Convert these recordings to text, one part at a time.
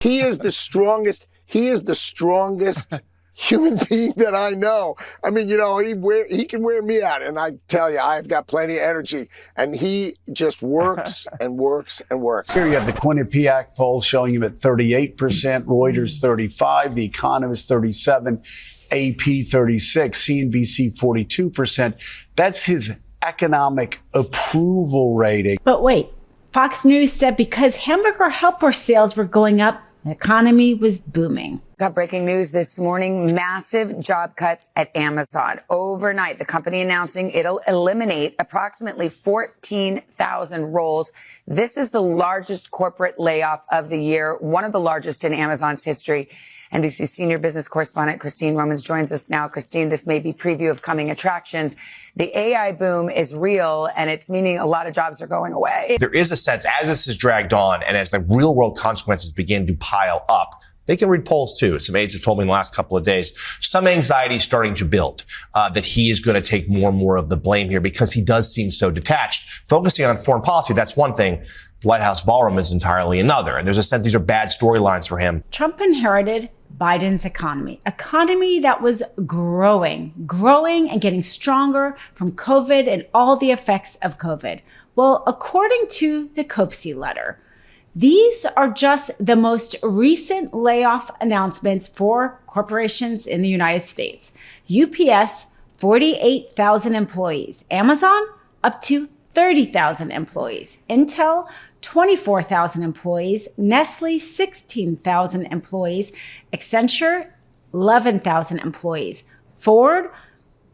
He is the strongest. He is the strongest human being that I know. I mean, you know, he can wear me out, and I tell you, I've got plenty of energy, and he just works and works and works. Here you have the Quinnipiac poll showing him at 38%, Reuters 35%, The Economist 37%, AP 36%, CNBC 42%. That's his economic approval rating. But wait, Fox News said because hamburger helper sales were going up, the economy was booming. Got breaking news this morning, massive job cuts at Amazon. Overnight, the company announcing it'll eliminate approximately 14,000 roles. This is the largest corporate layoff of the year, one of the largest in Amazon's history. NBC senior business correspondent Christine Romans joins us now. Christine, this may be preview of coming attractions. The AI boom is real, and it's meaning a lot of jobs are going away. There is a sense, as this is dragged on and as the real world consequences begin to pile up, they can read polls too. Some aides have told me in the last couple of days, some anxiety is starting to build, that he is going to take more and more of the blame here because he does seem so detached. Focusing on foreign policy, that's one thing. White House ballroom is entirely another. And there's a sense these are bad storylines for him. Trump inherited Biden's economy that was growing and getting stronger from COVID and all the effects of COVID. Well, according to the Copsey letter, these are just the most recent layoff announcements for corporations in the United States. UPS, 48,000 employees. Amazon, up to 30,000 employees. Intel, 24,000 employees. Nestle, 16,000 employees. Accenture, 11,000 employees. Ford,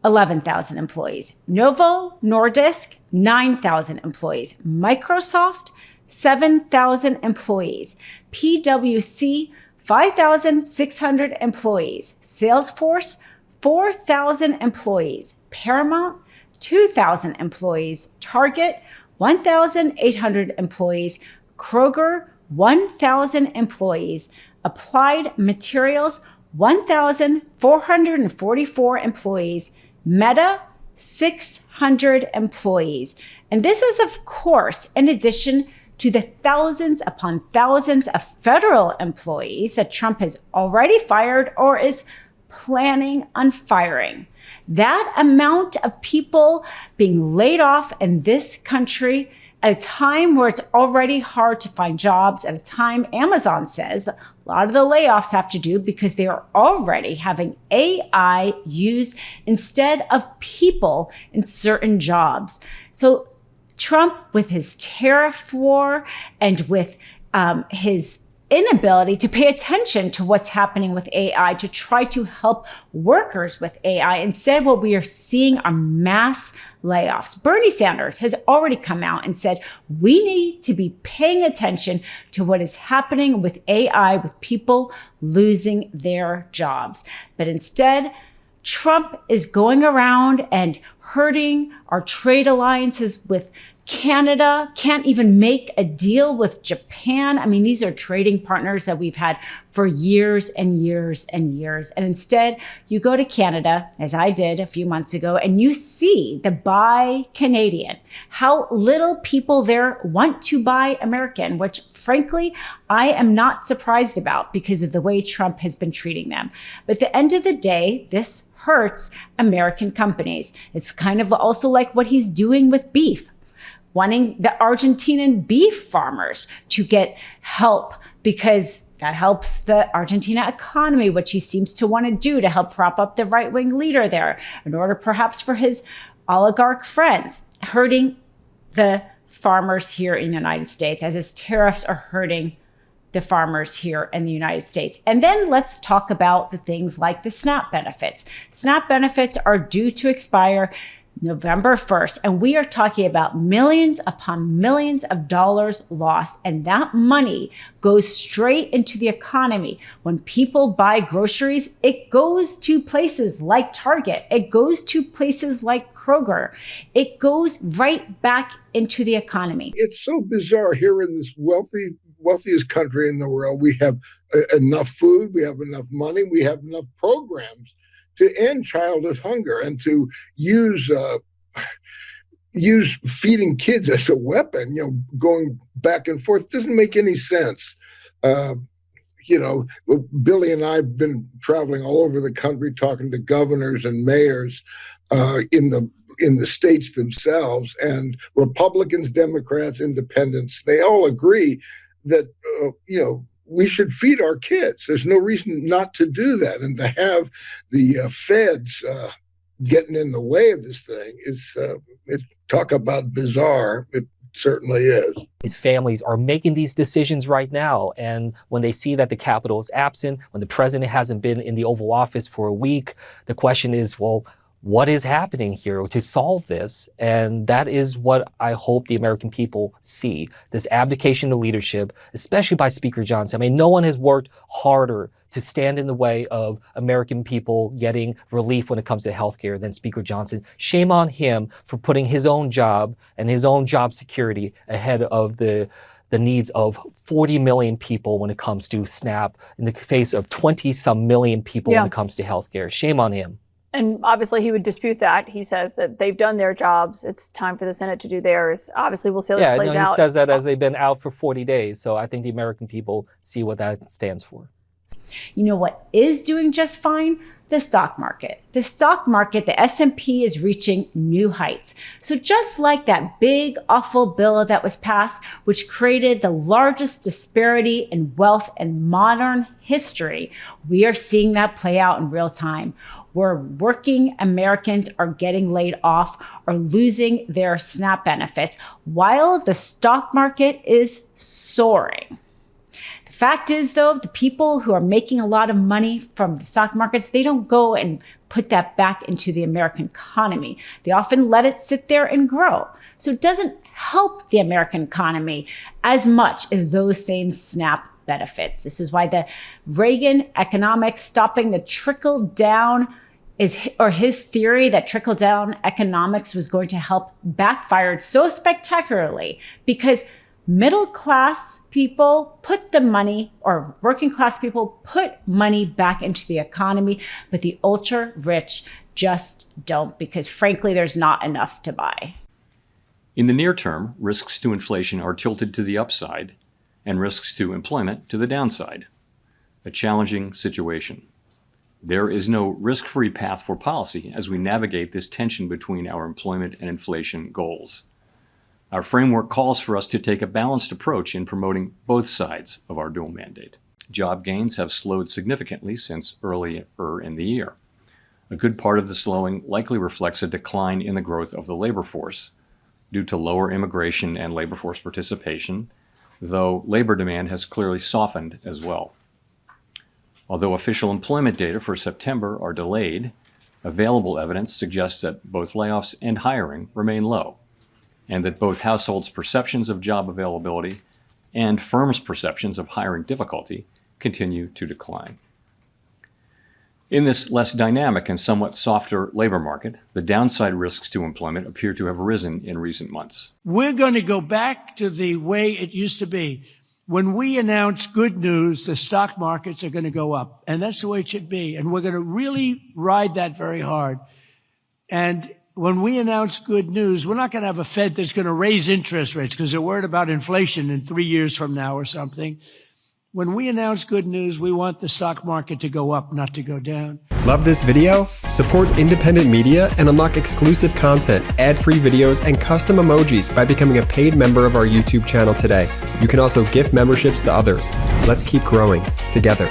11,000 employees. Novo Nordisk, 9,000 employees. Microsoft, 7,000 employees. PwC, 5,600 employees. Salesforce, 4,000 employees. Paramount, 2,000 employees. Target, 1,800 employees. Kroger, 1,000 employees. Applied Materials, 1,444 employees. Meta, 600 employees. And this is, of course, in addition to the thousands upon thousands of federal employees that Trump has already fired or is planning on firing. That amount of people being laid off in this country at a time where it's already hard to find jobs, at a time Amazon says that a lot of the layoffs have to do because they are already having AI used instead of people in certain jobs. So Trump, with his tariff war and with his inability to pay attention to what's happening with AI, to try to help workers with AI. Instead, what we are seeing are mass layoffs. Bernie Sanders has already come out and said, we need to be paying attention to what is happening with AI, with people losing their jobs. But instead, Trump is going around and hurting our trade alliances with Canada, can't even make a deal with Japan. I mean, these are trading partners that we've had for years and years and years. And instead, you go to Canada, as I did a few months ago, and you see the buy Canadian, how little people there want to buy American, which frankly, I am not surprised about because of the way Trump has been treating them. But at the end of the day, this hurts American companies. It's kind of also like what he's doing with beef, wanting the Argentinian beef farmers to get help because that helps the Argentina economy, which he seems to want to do to help prop up the right-wing leader there in order perhaps for his oligarch friends, hurting the farmers here in the United States as his tariffs are hurting the farmers here in the United States. And then let's talk about the things like the SNAP benefits. SNAP benefits are due to expire November 1st, and we are talking about millions upon millions of dollars lost, and that money goes straight into the economy. When people buy groceries, it goes to places like Target, it goes to places like Kroger, it goes right back into the economy. It's so bizarre here in this wealthiest country in the world. We have enough food, we have enough money, we have enough programs to end childhood hunger and to use feeding kids as a weapon, going back and forth doesn't make any sense. you know, Billy and I have been traveling all over the country talking to governors and mayors in the states themselves, and Republicans, Democrats, Independents, they all agree that, you know, we should feed our kids. There's no reason not to do that. And to have the feds getting in the way of this thing is, talk about bizarre. It certainly is. These families are making these decisions right now. And when they see that the Capitol is absent, when the president hasn't been in the Oval Office for a week, the question is, well, what is happening here to solve this? And that is what I hope the American people see, this abdication of leadership, especially by Speaker Johnson. I mean, no one has worked harder to stand in the way of American people getting relief when it comes to healthcare than Speaker Johnson. Shame on him for putting his own job and his own job security ahead of the needs of 40 million people when it comes to SNAP, in the face of 20-some million people when it comes to healthcare. Shame on him. And obviously he would dispute that. He says that they've done their jobs. It's time for the Senate to do theirs. Obviously, we'll see how this plays out. He says that as they've been out for 40 days. So I think the American people see what that stands for. You know what is doing just fine? The stock market. The stock market, the S&P is reaching new heights. So just like that big, awful bill that was passed, which created the largest disparity in wealth in modern history, we are seeing that play out in real time, where working Americans are getting laid off or losing their SNAP benefits, while the stock market is soaring. Fact is, though, the people who are making a lot of money from the stock markets, they don't go and put that back into the American economy. They often let it sit there and grow. So it doesn't help the American economy as much as those same SNAP benefits. This is why the Reagan economics, stopping the trickle down, his theory that trickle down economics was going to help, backfired so spectacularly, because middle-class people put the money, or working-class people put money back into the economy, but the ultra-rich just don't, because frankly, there's not enough to buy. In the near term, risks to inflation are tilted to the upside and risks to employment to the downside. A challenging situation. There is no risk-free path for policy as we navigate this tension between our employment and inflation goals. Our framework calls for us to take a balanced approach in promoting both sides of our dual mandate. Job gains have slowed significantly since earlier in the year. A good part of the slowing likely reflects a decline in the growth of the labor force due to lower immigration and labor force participation, though labor demand has clearly softened as well. Although official employment data for September are delayed, available evidence suggests that both layoffs and hiring remain low, and that both households' perceptions of job availability and firms' perceptions of hiring difficulty continue to decline. In this less dynamic and somewhat softer labor market, the downside risks to employment appear to have risen in recent months. We're going to go back to the way it used to be. When we announce good news, the stock markets are going to go up, and that's the way it should be. And we're going to really ride that very hard. And when we announce good news, we're not going to have a Fed that's going to raise interest rates because they're worried about inflation in 3 years from now or something. When we announce good news, we want the stock market to go up, not to go down. Love this video? Support independent media and unlock exclusive content, ad-free videos, and custom emojis by becoming a paid member of our YouTube channel today. You can also gift memberships to others. Let's keep growing together.